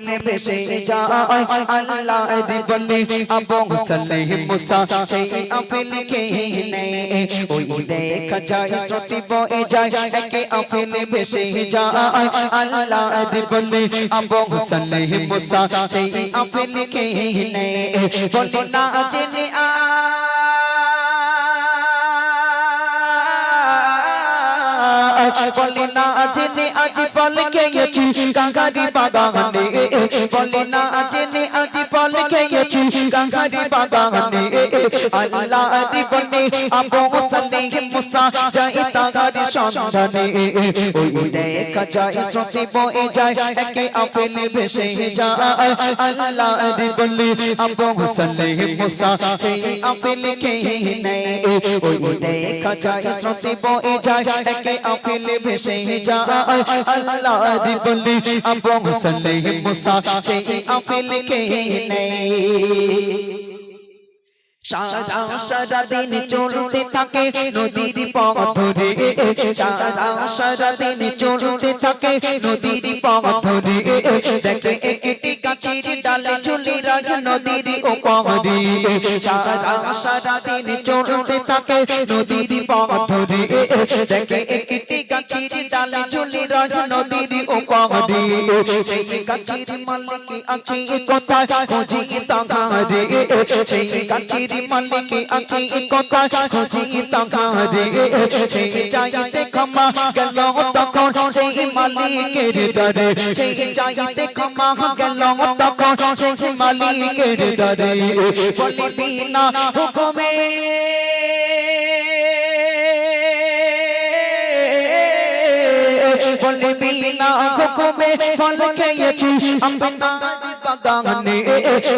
আপেলে ভেসে যায় আল্লাহর বলি আবু সালেহ মুসা সেই আপেল খেয়ে নেয় ওই দেখা যায় স্রোতে বয়ে যায় একে আপেলে ভেসে যায় আল্লাহর বলি আবু সালেহ মুসা সেই আপেল খেয়ে নেয় বলে না জেনে বলে না জেনে আজ ফল খেয়েছি কাঙ্গারি বাগানে বলে না জেনে আজ ফল খেয়েছি কাঙ্গারি বাগানে আল্লাহর বলে আবু সালেহ মুসা যায় তাগার সন্ধানে ওই দেখা যায় স্রোতে বয়ে যায় একে আপেল ভেসে যায় আল্লাহর বলে আবু সালেহ মুসা সেই আপেল খেয়ে নেয় ওই দেখা যায় স্রোতে বয়ে যায় একে আপেল ভেসে যায় আল্লাহর বলে আবু সালেহ মুসা সেই আপেল খেয়ে নেয় সারা দিন চলতে থাকে নদীর পথ ধরে সারা দিন চলতে থাকে নদীর পথ ধরে দেখে একটি গাছের ডালে ঝুলে রাখে নদীর ওপারে সারা দিন চলতে থাকে নদীর পথ ধরে দেখে একটি গাছের ডালে ঝুলে রাখে নদীর ওপারে সেই গাছের মালিক আছে কোথায় খুঁজি তাগারে সেই গাছের মালিক আছে কোথায় খুঁজি তাগারে সেই চাইতে ক্ষমা গেল তখন সেই মালিকের দরে সেই চাইতে ক্ষমা গেল তখন সেই মালিকের দরে বলে বিনা হুকুমে বলে বিনা হুকুমে ফল খেয়েছি আমরা বাগানে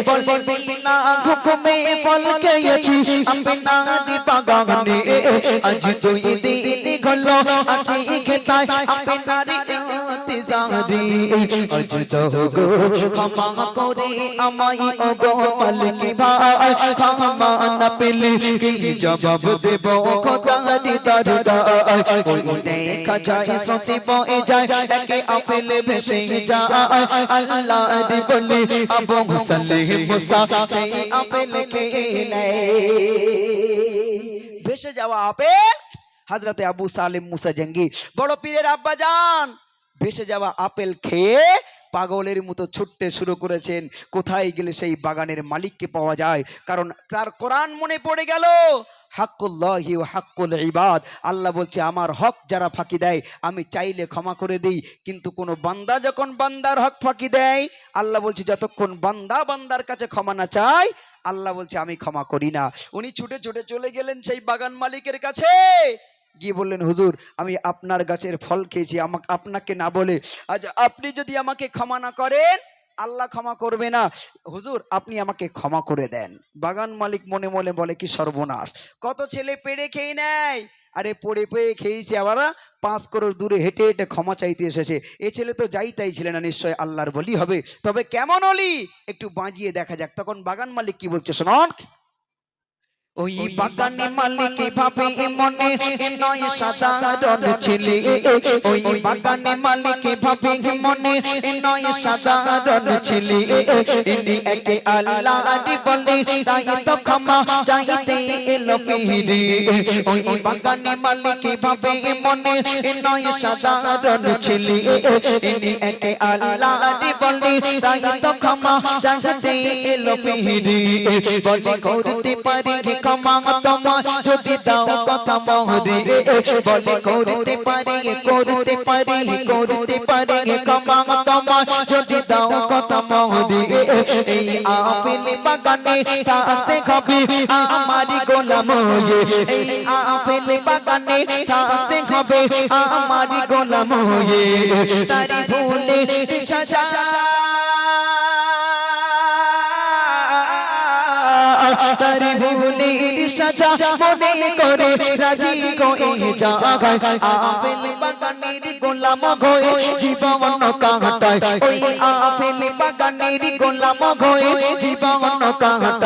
বলে বিনা হুকুমে ফল খেয়েছি আমরা বাগানে আজ দুই দিন হলো আছি খেতায় আপনার ইন্তজারে আজ তো গো ক্ষমা করে আমায় ও গো মালিক ভাই ক্ষমা না পেলে কি জবাব দেব খোদার দরবারে ওই দেখা যায় স্রোতে বয়ে যায় একে আপেল ভেসে যায় আল্লাহর বলে আবু সালেহ মুসা সেই আপেল খেয়ে নেয় ভেসে যাওয়া আপেল হযরতে আবু সালেহ মুসা জঙ্গি বড় পীরের আব্বা জান ভেসে যাওয়া আপেল খেয়ে পাগলের মতো ছুটতে শুরু করেছেন কোথায় গেলে সেই বাগানের মালিককে পাওয়া যায় কারণ তার কোরআন মনে পড়ে গেল হাক্কুল্লাহি ওয়া হাক্কুল ইবাদ আল্লাহ বলছে আমার হক যারা ফাঁকি দেয় আমি চাইলে ক্ষমা করে দেই কিন্তু কোন বান্দা যখন বান্দার হক ফাঁকি দেয় আল্লাহ বলছে যতক্ষণ বান্দা বান্দার কাছে ক্ষমা না চায় আল্লাহ বলছে আমি ক্ষমা করি না উনি ছুটে ছুটে চলে গেলেন সেই বাগান মালিকের কাছে গিয়ে বললেন হুজুর আমি আপনার গাছের ফল খেয়েছি আমাকে আপনাকে না বলে আজ আপনি যদি আমাকে ক্ষমা না করেন আল্লাহ ক্ষমা করবে না হুজুর আপনি আমাকে ক্ষমা করে দেন বাগান মালিক মনে মনে বলে কি সর্বনাশ কত ছেলে পেড়ে খেয়ে নেয় আরে পড়ে পেয়ে খেয়েছে আবার 5 করোড় দূরে হেঁটে হেঁটে ক্ষমা চাইতে এসেছে এ ছেলে তো যাই তাই ছিল না নিশ্চয় আল্লাহর বলি হবে তবে কেমন অলি একটু বাজিয়ে দেখা যাক তখন বাগান মালিক কি বলছে শুনুন ওই বাগানে মালিক ভাবে মনে নয় সাধারণ ছেলে ওই বাগানে মালিক ভাবে মনে নয় সাধারণ ছেলে ইনি একে আল্লাহর বলে তাই তো ক্ষমা চাইতে এলো ফিরে ওই বাগানে মালিক ভাবে মনে নয় সাধারণ ছেলে ইনি একে আল্লাহর বলে তাই তো ক্ষমা চাইতে এলো ফিরে বলে করতে পারি ক্ষমা তোমার যদি দাও কথা মহরে বলে করতে পারি ক্ষমা তোমার যদি দাও কথা মহরে এই আপেল বাগানে থাকতে হবে আমার গোলাম হয়ে এই আপেল বাগানে থাকতে হবে আমার গোলাম হয়ে তারি ভুলে সাজা তারি ভুলে সাজা মনে করে রাজি হয়ে যায় আপেল বাগানের গোলাম হয়ে জীবন কাটায় ওই আপেল বাগানের গোলাম হয়ে জীবন কাটায়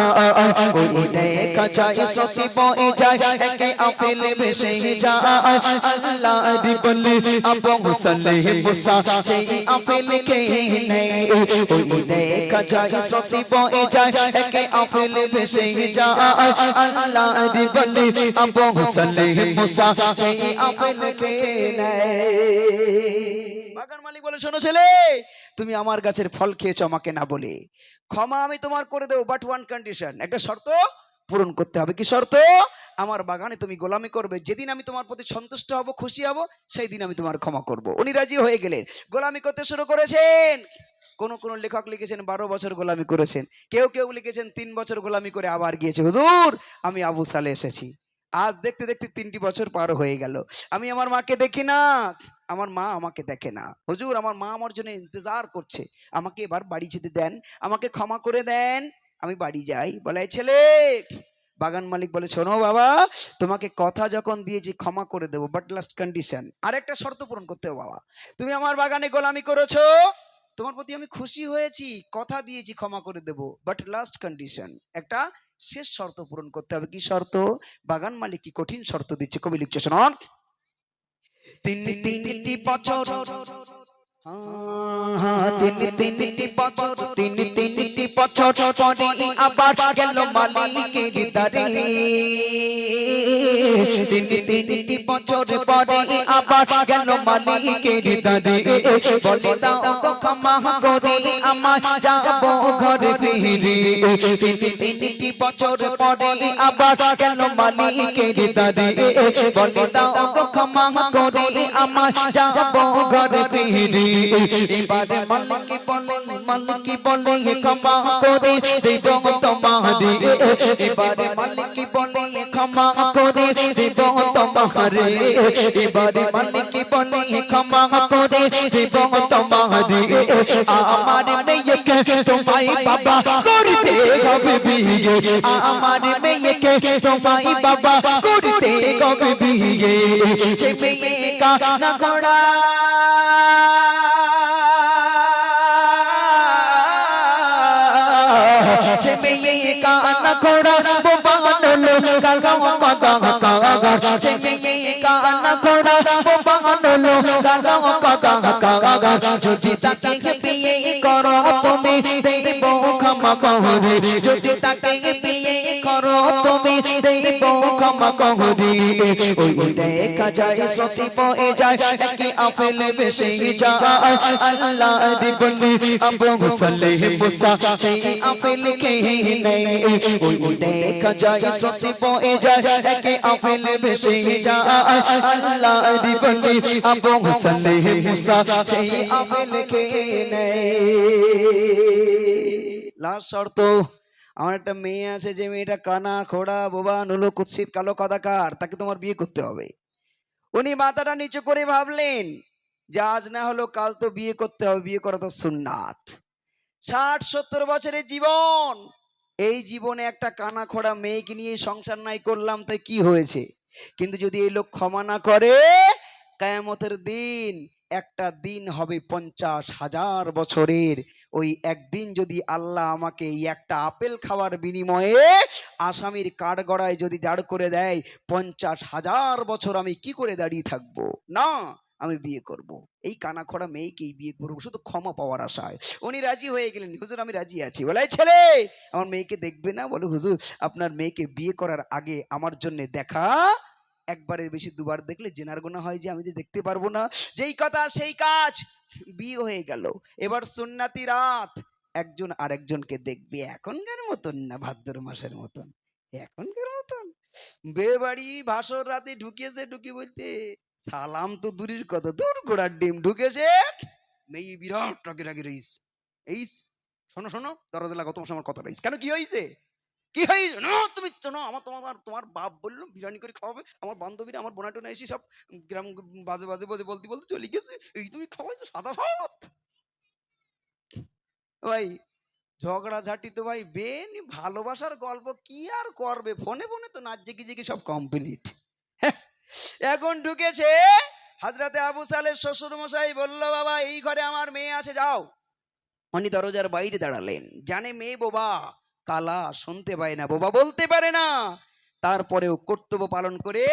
ওই দেখা যায় সতি বয়ে যায় একে আপেল ভেসে যায় আল্লাহর বলি আবু সালেহ মুসা সেই আপেল খেয়ে নেয় ওই দেখা যায় সতি বয়ে যায় একে আপেল ভেসে যায় আল্লাহর বলি আবু সালেহ মুসা সেই আপেল খেয়ে নেয়। বাগান মালিক বলে শোনো ছেলে, তুমি আমার গাছের ফল খেয়েছো আমাকে না বলে, ক্ষমা আমি তোমার করে দেবো, বাট ওয়ান কন্ডিশন, একটা শর্ত পূরণ করতে হবে। কি শর্ত? আমার বাগানে তুমি গোলামি করবে, যেদিন আমি তোমার প্রতি সন্তুষ্ট হব খুশি হব সেই দিন আমি তোমার ক্ষমা করব। উনি রাজি হয়ে গেলেন, গোলামি করতে শুরু করেছেন। কোন কোন লেখক লিখেছেন 12 বছর গোলামি করেছেন, কেউ কেউ লিখেছেন 3 বছর গোলামি করে আবার গিয়েছে হুজুর আমি আবু সালে এসেছি। আজ দেখতে দেখতে 3টি বছর পার হয়ে গেল, আমি আমার মাকে দেখি না, আমার মা আমাকে দেখে না। হুজুর আমার মা আমার জন্য ইন্তজার করছে, আমাকে এবার বাড়ি যেতে দেন, আমাকে ক্ষমা করে দেন, আমি বাড়ি যাই। বলে ছেলে, বাগান মালিক বলে শোনো বাবা, তোমাকে কথা যখন দিয়েছি ক্ষমা করে দেবো, বাট লাস্ট কন্ডিশন, আরেকটা শর্ত পূরণ করতে হবে বাবা। তুমি আমার বাগানে গোলামি করেছো, তোমার প্রতি আমি খুশি হয়েছি, কথা দিয়েছি ক্ষমা করে দেবো, বাট লাস্ট কন্ডিশন, একটা শেষ শর্ত পূরণ করতে হবে। কি শর্ত? বাগান মালিক কি কঠিন শর্ত দিচ্ছে, কবি লিখছে শোনান। তিনটি বছর, তিনটি বছর, তিনটি বছর পরে আবার গেল মালিকের দ্বারে, তিনটি বছর পরে আবার গেল মালিকের দ্বারে, বলে দাও গো ক্ষমা করে আমার যাব ঘরে ফিরে। তিনটি বছর পরে আবার গেল মালিকের দ্বারে, বলে দাও গো ক্ষমা করে আমার যাব ঘরে ফিরে। এবারে মালিক বলে ক্ষমা করে দেব তোমারে, এবারে মালিক বলে ক্ষমা করে দেব তোমারে, এবারে মালিক বলে ক্ষমা করে দেব তোমারে, আমার মেয়েকে তোমায় বাবা করতে হবে বিয়ে, আমার মেয়েকে তোমায় বাবা করতে হবে বিয়ে, সে মেয়ে কানা ঘোড়া সে মেয়ে কানা ঘোড়া বানালো গালাও কাদা কাগা, সে মেয়ে কানা ঘোড়া বানালো গালাও কাদা কাগা, যদি তাকে বিয়ে করো তুমি দেব ক্ষমা করে, যদি তাকে বিয়ে করো তুমি দেব ক্ষমা করে। ওই দেখা যায় সতি বয়ে যায় একে আপেল ভেসে যায় আল্লাহর বলি আবু সালেহ মুসা সেই আপেল খেয়ে নেয়, ওই দেখা যায় সতি বয়ে যায় একে আপেল ভেসে যায় আল্লাহর বলি আবু সালেহ মুসা সেই আপেল খেয়ে নেয়। লাস্ট শর্ত, আমার একটা মেয়ে আছে, যে মেয়েটা কানা খোড়া বোবা নুলো কুৎসিত কালো কাদাকার, তাকে তোমার বিয়ে করতে হবে। উনি মাথাটা নিচু করে ভাবলেন যে আজ না হলো কাল তো বিয়ে করতে হবে, বিয়ে করা তো সুন্নাত। 60-70 বছরের জীবন, এই জীবনে একটা কানা খোড়া মেয়েকে নিয়ে সংসার নাই করলাম, তাই কি হয়েছে? কিন্তু যদি এই লোক ক্ষমা না করে, কিয়ামতের দিন একটা দিন হবে 50,000 বছরের। ওই একদিন যদি আল্লাহ আমাকে এই একটা আপেল খাওয়ার বিনিময়ে আসামির কাঠগড়ায় যদি দাঁড় করে দেয়, 50,000 বছর আমি কি করে দাঁড়িয়ে থাকবো? না, আমি বিয়ে করব, এই কানাখড়া মেয়েকেই বিয়ে করবো, শুধু ক্ষমা পাওয়ার আশায়। উনি রাজি হয়ে গেলেন, হুজুর আমি রাজি আছি। বলে ছেলে আমার মেয়েকে দেখবে না? বলে হুজুর আপনার মেয়েকে বিয়ে করার আগে আমার জন্য দেখা, একবারের বেশি দুবার দেখলে জেনার গোনা হয় যে আমি যে দেখতে পারবো না। যেই কথা সেই কাজ, বিয়ে হয়ে গেল। এবার সুন্নাতি রাত, একজন আরেকজনকে দেখবে, এখনকার মতন না, ভাদ্র মাসের মতন, এখনকার মতন বিয়ে বাড়ি ভাসর রাতে ঢুকিয়েছে, ঢুকি বলতে সালাম তো দূরের কথা, দূর গোড়ার ডিম ঢুকেছে, মেয়ে বিরাট রাগে রাগে রইস, এই শোনো শোনো দরজা লাগো, তোমার আমার কথা রইস, কেন কি হয়েছে? কি হয়েছে? না তুমি শোনো, আমার তোমার তোমার বাপ বললো বিরিয়ানি করে খাওয়াবে, আমার বান্ধবীরা আমার বোনা টোনা এসে সব গ্রাম বাজে বাজে বাজে বলতে বলতে চলে গেছে, এই তুমি খাওয়াইছো সাদা ভাত। ভাই ঝগড়াঝাটি তো ভাই বেন, ভালোবাসার গল্প কি আর করবে, ফোনে ফোনে তো নাচ জেগে জেগে সব কমপ্লিট। এখন ঢুকেছে হযরতে আবু সালেহ শ্বশুর মশাই, বলল বাবা এই ঘরে আমার মেয়ে আছে, যাও। উনি দরজার বাইরে দাঁড়ালেন, জানে মেয়ে বোবা, কালা, শুনতে পায় না, বোবা বলতে পারে না, তারপরেও কর্তব্য পালন করে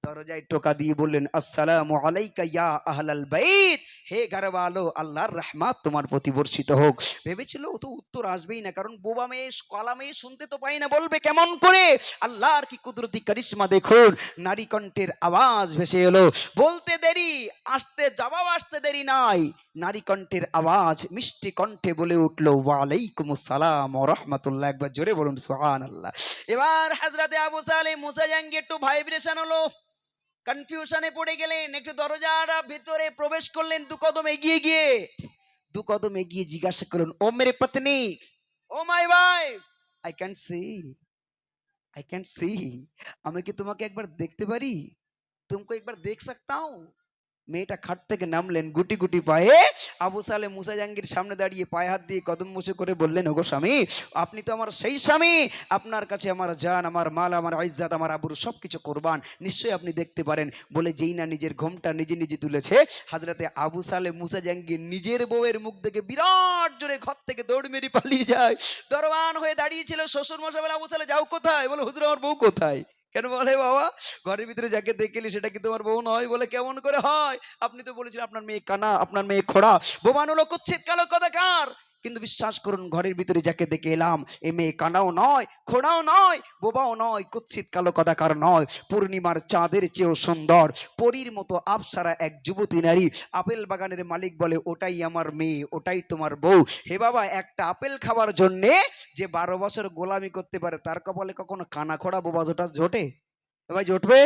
দরজায় টোকা দিয়ে বললেন, আসসালামু আলাইকা ইয়া আহলাল বাইত, হে ঘরওয়ালো, আল্লাহর রহমত তোমার প্রতি বর্ষিত হোক। ভেবেছিল ও তো উত্তর আসবেই না, কারণ বোবা মেয়ে, কালা মেয়ে শুনতে তো পায় না, বলবে কেমন করে? আল্লাহর কি কুদরতি কারিশমা দেখুন, নারী কণ্ঠের আওয়াজ ভেসে এলো। বলতে দেরি, আসতে জবাব আসতে দেরি নাই, নারী কণ্ঠের আওয়াজ মিষ্টি কণ্ঠে বলে উঠলো, ওয়ালাইকুম আসসালাম ওয়া রাহমাতুল্লাহ। একবার জোরে বলুন সুবহানাল্লাহ। এবার হযরতে আবু সালেম মুসা জাঙ্গি একটু ভাইব্রেশন হলো, কনফিউশনে পড়ে গেলেন, একটু দরজার ভিতরে প্রবেশ করলেন, দু কদম এগিয়ে জিজ্ঞাসা করলেন, ও মেরে পত্নী, oh my wife, I can see, আমি কি তোমাকে একবার দেখতে পারি? তুমকো একবার দেখ सकता हूं? মেয়েটা খাট থেকে নামলেন, গুটি গুটি পায়ে আবু সালেম মুসা জাঙ্গির সামনে দাঁড়িয়ে পায়ে হাত দিয়ে কদম মুছে করে বললেন, ওগো স্বামী, আপনি তো আমার সেই স্বামী, আপনার কাছে আমার জান, আমার মাল, আমার ইজ্জত, আমার আবরু সবকিছু কোরবান, নিশ্চয়ই আপনি দেখতে পারেন। বলে যেই না নিজের ঘোমটা নিজে নিজে তুলেছে, হযরতে আবু সালেম মুসা জাঙ্গি নিজের বউয়ের মুখ দেখে বিরাট জোরে ঘর থেকে দৌড় মেরে পালিয়ে যায়। দরবান হয়ে দাঁড়িয়েছিল শ্বশুর মশাই, বলে, আবু সালেম যাও কোথায়? বলে, হুজুর আমার বউ কোথায়? কেন? বলে, বাবা ঘরের ভিতরে যাকে দেখলি সেটা কি তোমার বউ নয়? বলে, কেমন করে হয়? আপনি তো বলেছিলেন আপনার মেয়ে কানা, আপনার মেয়ে খোড়া। বোবান হলো কুৎসিত কালো কথাকার। কিন্তু বিশ্বাস করুন, ঘরের ভিতরে যাকে দেখে এলাম, এ মেয়ে কানাও নয়, খোড়াও নয়, বোবাও নয়, কুৎসিত কালো কথাকার নয়, পূর্ণিমার চাঁদের চেয়েও সুন্দর, পরীর মতো আপ্সারা এক যুবতী নারী। আপেল বাগানের মালিক বলে, ওটাই আমার মেয়ে, ওটাই তোমার বউ। হে বাবা, একটা আপেল খাবার জন্যে যে 12 বছর গোলামি করতে পারে, তার কপালে কখনো কানা খোড়া বোবা জোটে? ভাই জোটবে?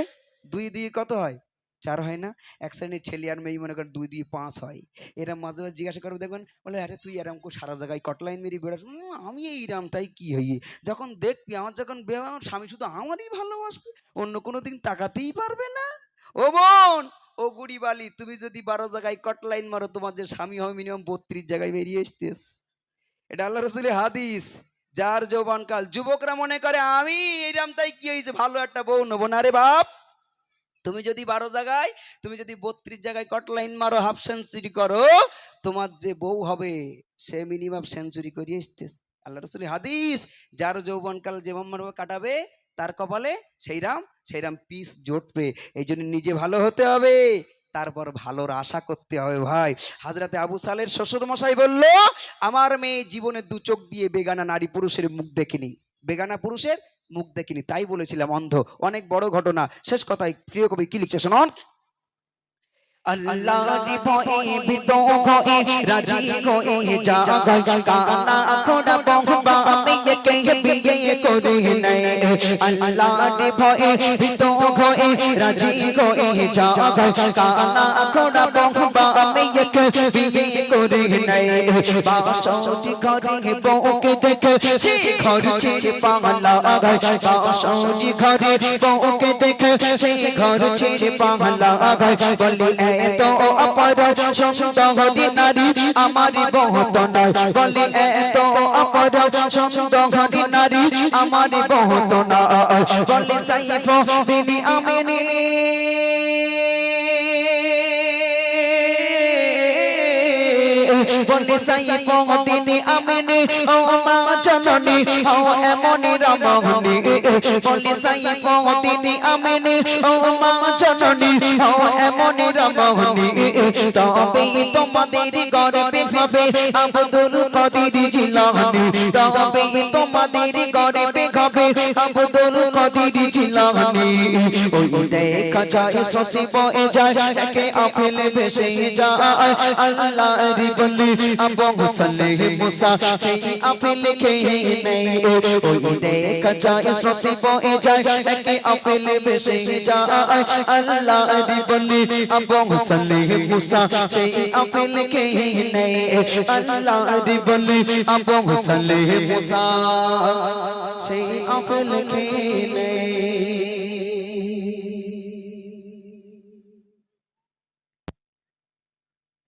2 2 কত হয়? 4 হয় না? এক শ্রেণীর ছেলে আর মেয়ে মনে করেন 2 2 5 হয়। এরা মাঝে মাঝে জিজ্ঞাসা করবে, দেখবেন বলে, আরে তুই এরম কো সারা জায়গায় কটলাইন মেরি বেড়াস? আমি এইরাম, তাই কি হইয়ে? যখন দেখবি আমার যখন বিয়ে হবে, আমার স্বামী শুধু আমারই ভালোবাসবে, অন্য কোনো দিন তাকাতেই পারবে না। ও বোন, ও গুড়ি বালি, তুমি যদি 12 জায়গায় কটলাইন মারো, তোমার যে স্বামী হবে মিনিমাম 32 জায়গায় বেরিয়ে আসতেস। এটা আল্লাহ রসুলের হাদিস। যার যৌবনকাল, যুবকরা মনে করে আমি এইরাম, তাই কি হয়েছে, ভালো একটা বউ নেবো না। রে বাপ, তুমি যদি 12 জায়গায়, তুমি যদি 32 জায়গায় কটলাইন মারো, হাফ সেঞ্চুরি করো, তোমার যে বউ হবে সে মিনিমাম সেঞ্চুরি করিয়ে আসতেছে। আল্লাহ রসুলের হাদিস, যার যৌবনকাল যেমন কাটাবে, তার কপালে সেইরাম পিস জুটবে। এই জন্য নিজে ভালো হতে হবে, তারপর ভালোর আশা করতে হবে। ভাই, হযরতে আবু সালের শ্বশুর মশাই বলল, আমার মেয়ে জীবনে 2 চোখ দিয়ে বেগানা নারী পুরুষের মুখ দেখিনি, বেগানা পুরুষের মুখ দেখিনি, তাই বলেছিলাম অন্ধ। অনেক বড় ঘটনা। শেষ কথায় প্রিয় কবি কি লিখছে শুনুন। আল্লাহ ভয়ে ভীত হয়ে রাজি হয়ে জাগাই, কানা খোড়া বহুবা মেয়েকে বিয়ে করে নেয়। আল্লাহ ভয়ে ভীত হয়ে রাজি হয়ে জাগাই, কানা খোড়া বহুবা মেয়েকে বিয়ে করে নেয়। বাসরি ঘরে বউকে দেখে সে ঘর ছেড়ে পাগলা গায়, বাসরি ঘরে বউকে দেখে সে ঘর ছেড়ে পাগলা গায়। বলে, এত অপরাধ সুন্দরী নারী আমার বহুত নয়, বলে, এত অপরাধ সুন্দরী নারী আমার বহুত নয়। বলে, সাইফুদ্দিন আমিনী, বলে, সাইফুদ্দিন আমিনী ও মা জননী ও এমন রমণী। বলে, সাইফুদ্দিন আমিনী ও মা জননী ও এমন রমণী। তবে তোমাদের গর্বে হবে আব্দুল কাদের জিলানী, তবে তোমাদের গর্বে হবে আব্দুল কাদের জিলানী। ওই দেখা যায় শশী বয়ে যায়, একে আফেলে ভেসে যায়। আল্লাহর বলি আবু সালেহ মুসা সেই আপেল খেয়ে নেয়। ওই দেখা যায় শশী বয়ে যায়, একে আফেলে ভেসে যায়। আল্লাহর বলি আবু সালেহ মুসা সেই আপেল খেয়ে নেয়। আল্লাহর বলি আবু সালেহ মুসা সেই আপেল খেয়ে নেয়।